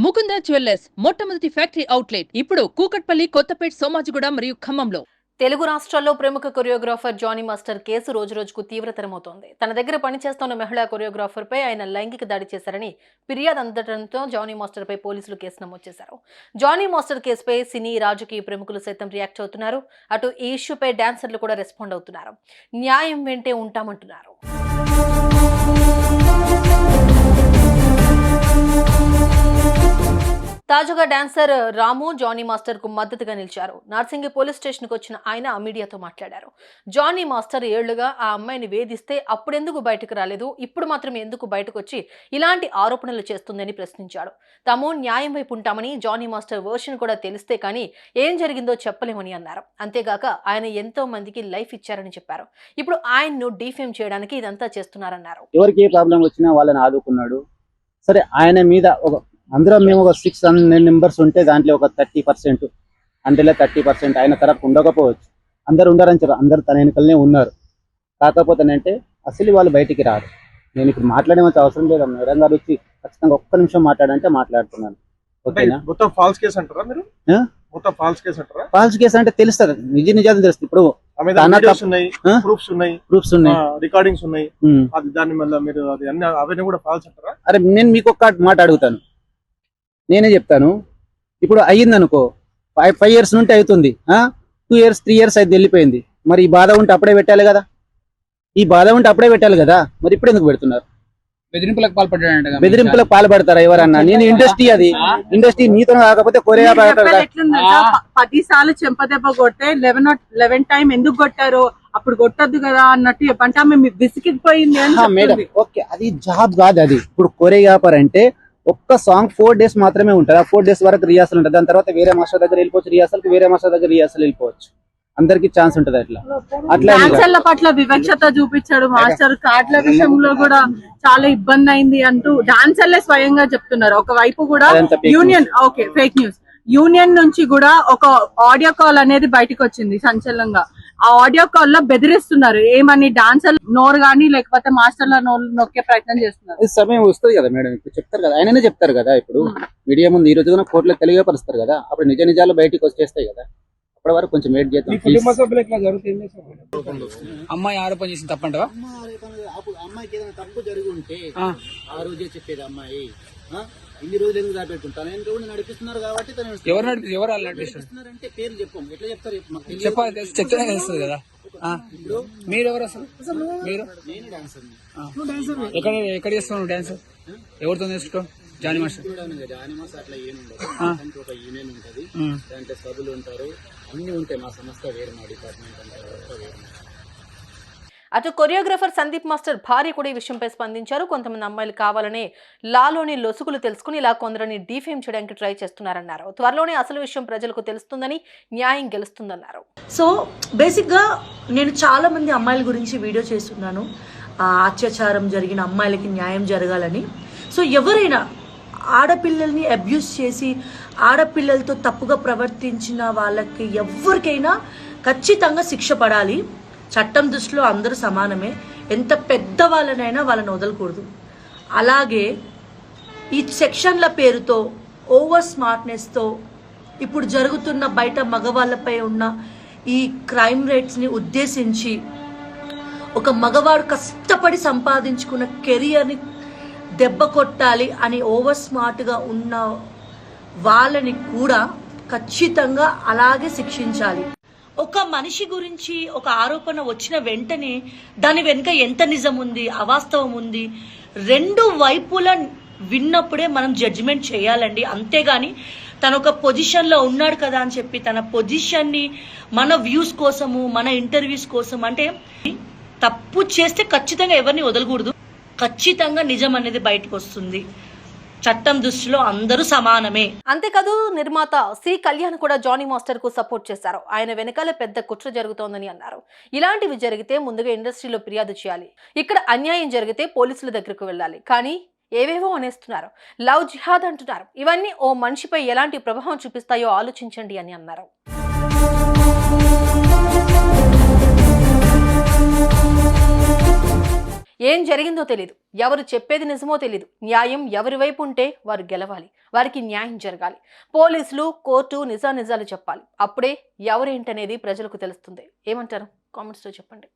Mukunda jewellers మొట్టమొదటి factory outlet ఇప్పుడు కూకట్పల్లి, కొత్తపేట్, సోమాజిగూడ మరియు ఖమ్మంలో. తెలుగు రాష్ట్రాల్లో ప్రముఖ కొరియోగ్రాఫర్ జానీ మాస్టర్ కేసు రోజురోజుకు తీవ్రతరమవుతోంది. తన దగ్గర పనిచేస్తున్న మహిళా కొరియోగ్రాఫర్ పై ఆయన లైంగిక దాడి చేశారని ఫిర్యాదు అందడంతో జానీ మాస్టర్ పై పోలీసులు కేసు నమోదు చేశారు. జానీ మాస్టర్ కేసుపై సినీ, రాజకీయ ప్రముఖులు సైతం రియాక్ట్ అవుతున్నారు. అటు ఈ ఇష్యూపై డాన్సర్లు కూడా రెస్పాండ్ అవుతున్నారు. న్యాయం వెంటే ఉంటామంటున్నారు. తాజాగా డాన్సర్ రాము జానీ మాస్టర్ కు మద్దతుగా నిలిచారు. నార్సింగి పోలీస్ స్టేషన్ కు వచ్చిన ఆయన మీడియాతో మాట్లాడారు. జానీ మాస్టర్ ఏళ్లుగా ఆ అమ్మాయిని వేధిస్తే అప్పుడెందుకు బయటకు రాలేదు, ఇప్పుడు మాత్రం ఎందుకు బయటకు వచ్చి ఇలాంటి ఆరోపణలు చేస్తుందని ప్రశ్నించాడు. తాము న్యాయం వైపు ఉంటామని, జానీ మాస్టర్ వర్షన్ కూడా తెలిస్తే కానీ ఏం జరిగిందో చెప్పలేమని అన్నారు. అంతేగాక ఆయన ఎంతో మందికి లైఫ్ ఇచ్చారని చెప్పారు. ఇప్పుడు ఆయన్ను డిఫేమ్ చేయడానికి ఇదంతా చేస్తున్నారన్నారు. ఎవరికి ఏ ప్రాబ్లం వచ్చినా వాళ్ళని ఆదుకున్నాడు. సరే, ఆయన మీద అందరం మేము ఒక 600 మెంబర్స్ ఉంటే దాంట్లో ఒక 30% అంటే 30% ఆయన తరపు ఉండకపోవచ్చు. అందరు ఉండారని చెప్పారు, అందరు తన వెనుకలనే ఉన్నారు. కాకపోతే అంటే అసలు వాళ్ళు బయటికి రారు. నేను ఇప్పుడు మాట్లాడేమంత అవసరం లేదు. మేడం గారు వచ్చి ఖచ్చితంగా ఒక్క నిమిషం మాట్లాడంటే మాట్లాడుతున్నాను. ఓకేనా? మొత్తం ఫాల్స్ కేసు అంటారా మీరు? మొత్తం ఫాల్స్ కేసు అంటారా? ఫాల్స్ కేసు అంటే తెలుస్తుంది, నిజాలు తెలుస్తుంది. ఇప్పుడు ప్రూఫ్స్ ఉన్నాయి, రికార్డింగ్స్ ఉన్నాయి. దాని వల్ల మీరు అది అన్ని అవన్నీ కూడా ఫాల్స్ అంటారా? అరే, నేను మీకు ఒక్క మాట అడుగుతాను, నేనే చెప్తాను. ఇప్పుడు అయ్యింది అనుకో, 5 years నుండి అవుతుంది, 2 years 3 years అయితే వెళ్ళిపోయింది. మరి ఈ బాధ ఉంటే అప్పుడే పెట్టాలి కదా, మరి ఇప్పుడు ఎందుకు పెడుతున్నారు? బెదిరింపులకు పాల్పడతారా ఎవరన్నా? నేను ఇండస్ట్రీ, అది ఇండస్ట్రీ మీతో కాకపోతే కొరియా 10 సార్లు చెంపదెబ్బ కొట్టే 11 టైం ఎందుకు కొట్టారో అప్పుడు కొట్టద్దు కదా అన్నట్టు చెప్పంటే ఆమె విసిగిపోయింది అని. మేడం, ఓకే, అది జాబ్ కాదు. అది ఇప్పుడు కొరియోగ్రాఫర్ అంటే ఒక్క సాంగ్ 4 days మాత్రమే ఉంటుంది. ఆ 4 days వరకు రిహార్సల్ ఉంటుంది. దాని తర్వాత వేరే మాస్టర్ దగ్గర వెళ్ళిపోవచ్చు రిహార్సల్కి, వేరే మాస్టర్ దగ్గర రిహార్సల్ వెళ్ళిపోవచ్చు. అందరికి ఛాన్స్ ఉంటుంది. అట్లా డాన్సర్ల పట్ల వివక్షత చూపించాడు మాస్టర్. కార్డుల విషయంలో కూడా చాలా ఇబ్బంది అయింది అంటూ డాన్సర్లే స్వయంగా చెప్తున్నారు. ఒకవైపు కూడా union, okay, fake news, union నుంచి కూడా ఒక ఆడియో కాల్ అనేది బయటకు వచ్చింది సంచలనంగా. ఆ ఆడియో కాల్ లో బెదిరిస్తున్నారు. ఏమని డాన్సర్ నోరు గానీ లేకపోతే మాస్టర్ల నోరు నొక్కే ప్రయత్నం చేస్తున్నారు. సమయం వస్తుంది కదా మేడం, ఇప్పుడు చెప్తారు కదా, ఆయననే చెప్తారు కదా. ఇప్పుడు మీడియా ముందు ఈ రోజు కోర్టులో తెలియపరుస్తారు కదా, అప్పుడు నిజ నిజాలు బయటకు వచ్చేస్తాయి కదా. అప్పటి వరకు కొంచెం వెయిట్ చేద్దాం. అమ్మాయి ఆరోపణ చేసింది తప్పంటవా? అమ్మాయికి ఏదైనా తప్పు జరిగి ఉంటే ఆ రోజే చెప్పేది. అమ్మాయి ఇన్ని రోజులు ఎందుకు దాపెట్టుకుంటాను, నేను నడిపిస్తున్నారు కాబట్టి ఎవరు నడిపిస్తున్నారంటే పేర్లు చెప్పాం, ఎట్లా చెప్తారు? చెప్తే తెలుస్తుంది కదా. ఇప్పుడు మీరు ఎవరు అసలు? మీరు? నేను డాన్సర్. ఎక్కడ చేస్తున్నావు డాన్స్? ఎవరితో నేర్చుకో? జానీ మాస్టర్ అట్లా ఏముండదు. ఒక యూనియన్ ఉంటది, దాంట్లో సభ్యులు ఉంటారు, అన్ని ఉంటాయి. మా సంస్థ వేరే, మా డిపార్ట్మెంట్ అంతా వేరే. అటు కొరియోగ్రాఫర్ సందీప్ మాస్టర్ భార్య కూడా ఈ విషయంపై స్పందించారు. కొంతమంది అమ్మాయిలు కావాలనే లాలోని లొసుగులు తెలుసుకుని ఇలా కొందరిని డిఫేమ్ చేయడానికి ట్రై చేస్తున్నారన్నారు. త్వరలోనే అసలు విషయం ప్రజలకు తెలుస్తుందని, న్యాయం గెలుస్తుందన్నారు. సో బేసిక్గా నేను చాలా మంది అమ్మాయిల గురించి వీడియో చేస్తున్నాను. అత్యాచారం జరిగిన అమ్మాయిలకి న్యాయం జరగాలని. సో ఎవరైనా ఆడపిల్లల్ని అబ్యూస్ చేసి ఆడపిల్లలతో తప్పుగా ప్రవర్తించిన వాళ్ళకి ఎవరికైనా ఖచ్చితంగా శిక్ష పడాలి. చట్టం దృష్టిలో అందరూ సమానమే. ఎంత పెద్ద వాళ్ళనైనా వాళ్ళని వదలకూడదు. అలాగే ఈ సెక్షన్ల పేరుతో ఓవర్ స్మార్ట్నెస్తో ఇప్పుడు జరుగుతున్న బయట మగవాళ్ళపై ఉన్న ఈ క్రైమ్ రేట్స్ని ఉద్దేశించి ఒక మగవాడు కష్టపడి సంపాదించుకున్న కెరియర్ని దెబ్బ కొట్టాలి అని ఓవర్ స్మార్ట్గా ఉన్న వాళ్ళని కూడా ఖచ్చితంగా అలాగే శిక్షించాలి. ఒక మనిషి గురించి ఒక ఆరోపణ వచ్చిన వెంటనే దాని వెనుక ఎంత నిజం ఉంది, అవాస్తవం ఉంది, 2 వైపుల విన్నప్పుడే మనం జడ్జిమెంట్ చేయాలండి. అంతేగాని తను ఒక పొజిషన్లో ఉన్నాడు కదా అని చెప్పి తన పొజిషన్ని మన వ్యూస్ కోసము, మన ఇంటర్వ్యూస్ కోసం, అంటే తప్పు చేస్తే ఖచ్చితంగా ఎవరిని వదలకూడదు. ఖచ్చితంగా నిజం అనేది బయటకు వస్తుంది. చట్టం దృష్టిలో అందరూ సమానమే. అంతేకాదు నిర్మాత సి కళ్యాణ్ కూడా జానీ మాస్టర్ కు సపోర్ట్ చేశారు. ఆయన వెనకాల పెద్ద కుట్ర జరుగుతోందని అన్నారు. ఇలాంటివి జరిగితే ముందుగా ఇండస్ట్రీలో ఫిర్యాదు చేయాలి, ఇక్కడ అన్యాయం జరిగితే పోలీసుల దగ్గరకు వెళ్ళాలి, కానీ ఏవేవో అనేస్తున్నారు. లవ్ జిహాద్ అంటున్నారు. ఇవన్నీ ఓ మనిషిపై ఎలాంటి ప్రభావం చూపిస్తాయో ఆలోచించండి అని అన్నారు. ఏం జరిగిందో తెలియదు, ఎవరు చెప్పేది నిజమో తెలియదు. న్యాయం ఎవరి వైపు ఉంటే వారు గెలవాలి, వారికి న్యాయం జరగాలి. పోలీసులు, కోర్టు నిజాలు చెప్పాలి. అప్పుడే ఎవరేంటనేది ప్రజలకు తెలుస్తుంది. ఏమంటారు? కామెంట్స్లో చెప్పండి.